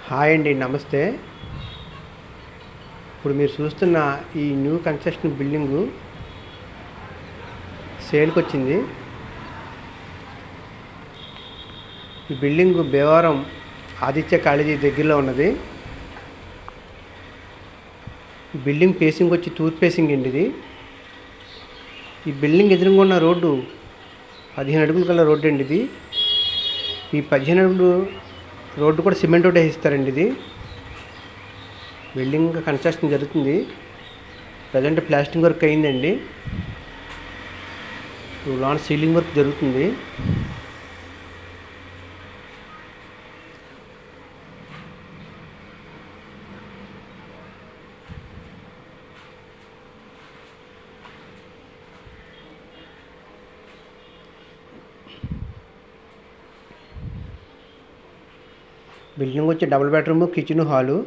Hi అండి, నమస్తే. ఇప్పుడు మీరు చూస్తున్న ఈ న్యూ కన్స్ట్రక్షన్ బిల్డింగు సేల్కి వచ్చింది. ఈ బిల్డింగు భీమవరం ఆదిత్య కాలేజీ దగ్గరలో ఉన్నది. ఈ బిల్డింగ్ ఫేసింగ్ వచ్చి తూర్పు ఫేసింగ్ అండి. ఈ బిల్డింగ్ ఎదురుగా ఉన్న రోడ్డు 15 అడుగుల కల రోడ్డు అండి. ఈ 15 అడుగులు రోడ్డు కూడా సిమెంట్ రోడ్ వేసిస్తారండి. బిల్డింగ్ కన్స్ట్రక్షన్ జరుగుతుంది. ప్రజెంట్ ప్లాస్టింగ్ వర్క్ అయిందండి. లాన్ సీలింగ్ వర్క్ జరుగుతుంది. బిల్డింగ్ వచ్చి డబుల్ బెడ్రూమ్, కిచెన్, హాలు,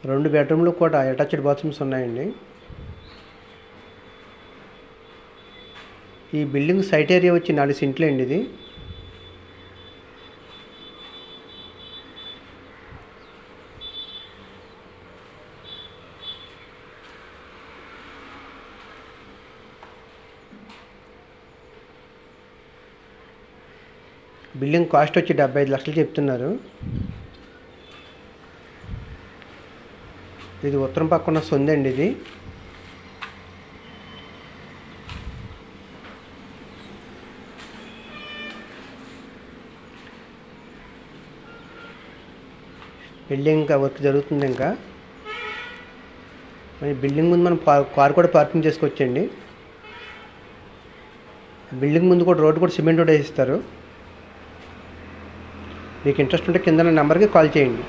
2 బెడ్రూమ్లు కూడా అటాచ్డ్ బాత్రూమ్స్ ఉన్నాయండి. ఈ బిల్డింగ్ సైట్ ఏరియా వచ్చి 4 సెంట్లు అండి. బిల్డింగ్ కాస్ట్ వచ్చి 75 లక్షలు చెప్తున్నారు. ఇది ఉత్తరం పక్కన సొంత అండి. బిల్డింగ్ ఇంకా వర్క్ జరుగుతుంది. ఇంకా మరి బిల్డింగ్ ముందు మనం కార్ కూడా పార్కింగ్ చేసుకోవచ్చండి. బిల్డింగ్ ముందు కూడా రోడ్డు కూడా సిమెంట్ రోడ్ వేసిస్తారు. మీకు ఇంట్రెస్ట్ ఉంటే కింద నెంబర్కి కాల్ చేయండి.